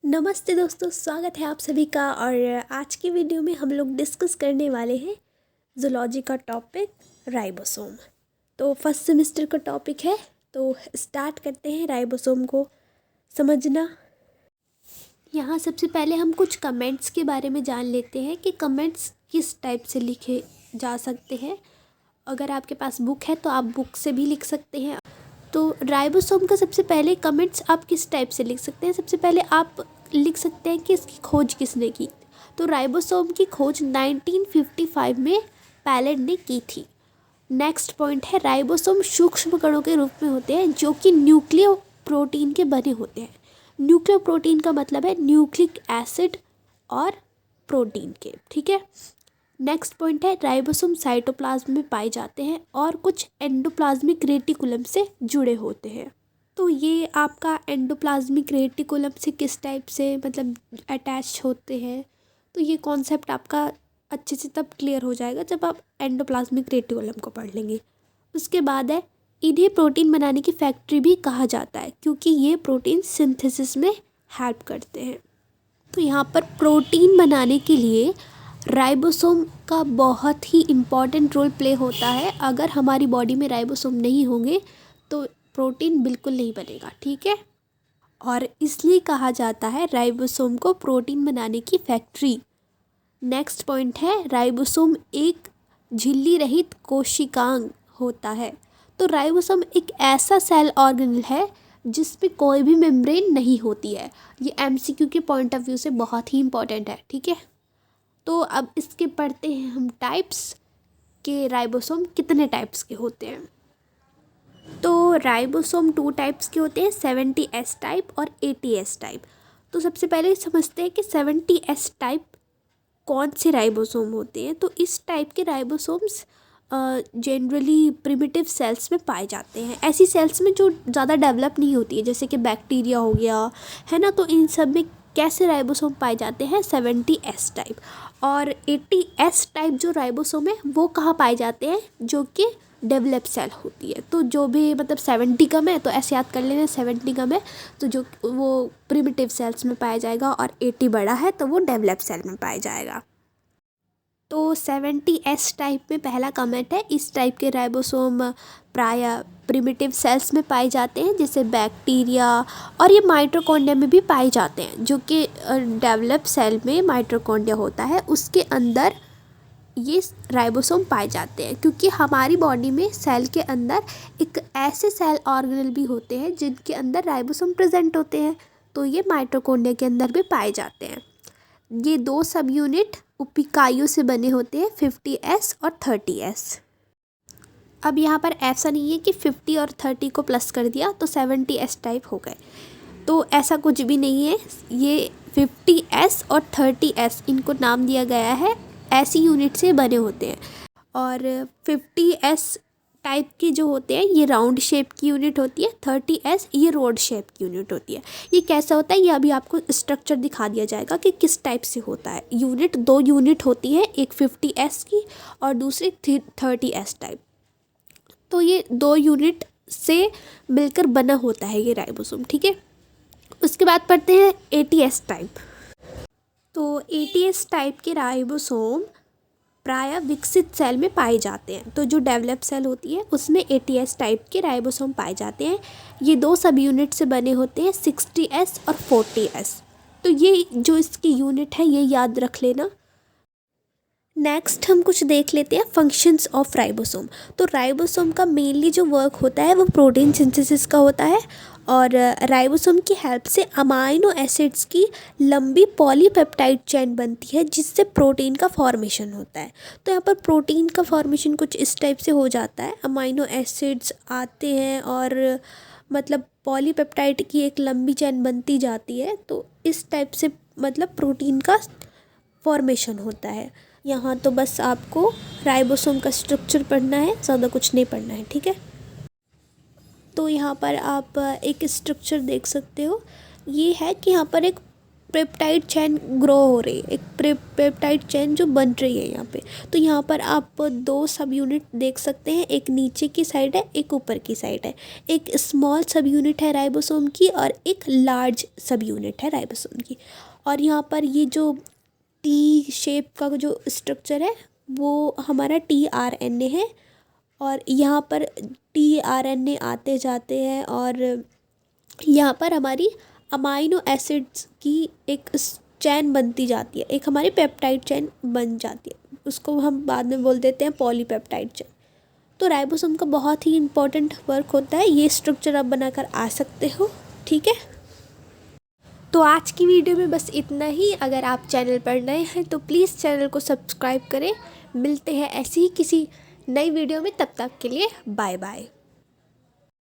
नमस्ते दोस्तों, स्वागत है आप सभी का। और आज की वीडियो में हम लोग डिस्कस करने वाले हैं जूलॉजी का टॉपिक राइबोसोम। तो फर्स्ट सेमेस्टर का टॉपिक है, तो स्टार्ट करते हैं राइबोसोम को समझना। यहाँ सबसे पहले हम कुछ कमेंट्स के बारे में जान लेते हैं कि कमेंट्स किस टाइप से लिखे जा सकते हैं। अगर आपके पास बुक है तो आप बुक से भी लिख सकते हैं। तो राइबोसोम का सबसे पहले कमेंट्स आप किस टाइप से लिख सकते हैं। सबसे पहले आप लिख सकते हैं कि इसकी खोज किसने की। तो राइबोसोम की खोज 1955 में पैलेट ने की थी। नेक्स्ट पॉइंट है, राइबोसोम सूक्ष्म कणों के रूप में होते हैं जो कि न्यूक्लियो प्रोटीन के बने होते हैं। न्यूक्लियो प्रोटीन का मतलब है न्यूक्लिक एसिड और प्रोटीन के, ठीक है। नेक्स्ट पॉइंट है, राइबोसोम साइटोप्लाज्म में पाए जाते हैं और कुछ एंडोप्लाज्मिक रेटिकुलम से जुड़े होते हैं। तो ये आपका एंडोप्लाज्मिक रेटिकुलम से किस टाइप से मतलब अटैच होते हैं, तो ये कॉन्सेप्ट आपका अच्छे से तब क्लियर हो जाएगा जब आप एंडोप्लाज्मिक रेटिकुलम को पढ़ लेंगे। उसके बाद है, इन्हें प्रोटीन बनाने की फैक्ट्री भी कहा जाता है क्योंकि ये प्रोटीन सिंथेसिस में हेल्प करते हैं। तो यहाँ पर प्रोटीन बनाने के लिए राइबोसोम का बहुत ही इम्पॉर्टेंट रोल प्ले होता है। अगर हमारी बॉडी में राइबोसोम नहीं होंगे तो प्रोटीन बिल्कुल नहीं बनेगा, ठीक है। और इसलिए कहा जाता है राइबोसोम को प्रोटीन बनाने की फैक्ट्री। नेक्स्ट पॉइंट है, राइबोसोम एक झिल्ली रहित कोशिकांग होता है। तो राइबोसोम एक ऐसा सेल ऑर्गेनल है जिसमें कोई भी मेम्ब्रेन नहीं होती है। ये एमसीक्यू के पॉइंट ऑफ व्यू से बहुत ही इम्पॉर्टेंट है, ठीक है। तो अब इसके पढ़ते हैं हम टाइप्स के राइबोसोम कितने टाइप्स के होते हैं। तो राइबोसोम 2 टाइप्स के होते हैं, 70S टाइप और 80S टाइप। तो सबसे पहले समझते हैं कि 70S टाइप कौन से राइबोसोम होते हैं। तो इस टाइप के राइबोसोम्स जनरली प्रिमिटिव सेल्स में पाए जाते हैं, ऐसी सेल्स में जो ज़्यादा डेवलप नहीं होती है, जैसे कि बैक्टीरिया हो गया, है ना। तो इन सब में कैसे राइबोसोम पाए जाते हैं, 70S टाइप। और 80S टाइप जो राइबोसोम है वो कहाँ पाए जाते हैं, जो कि डेवलप सेल होती है। तो जो भी मतलब 70 कम है तो ऐसे याद कर लेना, 70 कम है तो जो वो प्रिमिटिव सेल्स में पाया जाएगा, और 80 बड़ा है तो वो डेवलप सेल में पाया जाएगा। तो 70S टाइप में पहला कमेंट है, इस टाइप के राइबोसोम प्रायः प्रिमिटिव सेल्स में पाए जाते हैं जैसे बैक्टीरिया, और ये माइटोकॉन्ड्रिया में भी पाए जाते हैं, जो कि डेवलप सेल में माइटोकॉन्ड्रिया होता है उसके अंदर ये राइबोसोम पाए जाते हैं। क्योंकि हमारी बॉडी में सेल के अंदर एक ऐसे सेल ऑर्गेनल भी होते हैं जिनके अंदर राइबोसोम प्रेजेंट होते हैं, तो ये माइटोकॉन्ड्रिया के अंदर भी पाए जाते हैं। ये 2 सब यूनिट उपिकाइयों से बने होते हैं, 50S और 30S। अब यहाँ पर ऐसा नहीं है कि 50 और 30 को प्लस कर दिया तो 70S टाइप हो गए, तो ऐसा कुछ भी नहीं है। ये 50S और 30S इनको नाम दिया गया है, ऐसी यूनिट से बने होते हैं। और 50S टाइप के जो होते हैं ये राउंड शेप की यूनिट होती है, 30S ये रोड शेप की यूनिट होती है। ये कैसा होता है ये अभी आपको स्ट्रक्चर दिखा दिया जाएगा कि किस टाइप से होता है। यूनिट 2 यूनिट होती है, एक 50S की और दूसरी 30S टाइप। तो ये 2 यूनिट से मिलकर बना होता है ये राइबोसोम, ठीक है। उसके बाद पढ़ते हैं 80S टाइप। तो 80S टाइप के राइबोसोम प्रायः विकसित सेल में पाए जाते हैं। तो जो डेवलप सेल होती है उसमें 80S टाइप के राइबोसोम पाए जाते हैं। ये 2 सब यूनिट से बने होते हैं, 60S और 40S। तो ये जो इसकी यूनिट है ये याद रख लेना। नेक्स्ट हम कुछ देख लेते हैं फंक्शंस ऑफ राइबोसोम। तो राइबोसोम का मेनली जो वर्क होता है वो प्रोटीन सिंथेसिस का होता है, और राइबोसोम की हेल्प से अमाइनो एसिड्स की लंबी पॉलीपेप्टाइड चेन बनती है जिससे प्रोटीन का फॉर्मेशन होता है। तो यहाँ पर प्रोटीन का फॉर्मेशन कुछ इस टाइप से हो जाता है, अमाइनो एसिड्स आते हैं और मतलब पॉलीपेप्टाइड की एक लंबी चेन बनती जाती है, तो इस टाइप से मतलब प्रोटीन का फॉर्मेशन होता है। यहाँ तो बस आपको राइबोसोम का स्ट्रक्चर पढ़ना है, ज़्यादा कुछ नहीं पढ़ना है, ठीक है। तो यहाँ पर आप एक स्ट्रक्चर देख सकते हो, ये है कि यहाँ पर एक पेप्टाइड चेन ग्रो हो रही है, एक पेप्टाइड चेन जो बन रही है यहाँ पे। तो यहाँ पर आप 2 सब यूनिट देख सकते हैं, एक नीचे की साइड है, एक ऊपर की साइड है। एक स्मॉल सब यूनिट है राइबोसोम की और एक लार्ज सब यूनिट है राइबोसोम की। और यहाँ पर ये जो टी शेप का जो स्ट्रक्चर है वो हमारा tRNA है। और यहाँ पर tRNA आते जाते हैं और यहाँ पर हमारी अमाइनो एसिड्स की एक चैन बनती जाती है, एक हमारी पेप्टाइड चैन बन जाती है, उसको हम बाद में बोल देते हैं पॉलीपेप्टाइड चैन। तो राइबोसोम का बहुत ही इम्पोर्टेंट वर्क होता है, ये स्ट्रक्चर आप बनाकर आ सकते हो, ठीक है। तो आज की वीडियो में बस इतना ही। अगर आप चैनल पर नए हैं तो प्लीज़ चैनल को सब्सक्राइब करें। मिलते हैं ऐसी ही किसी नई वीडियो में, तब तक के लिए बाय बाय।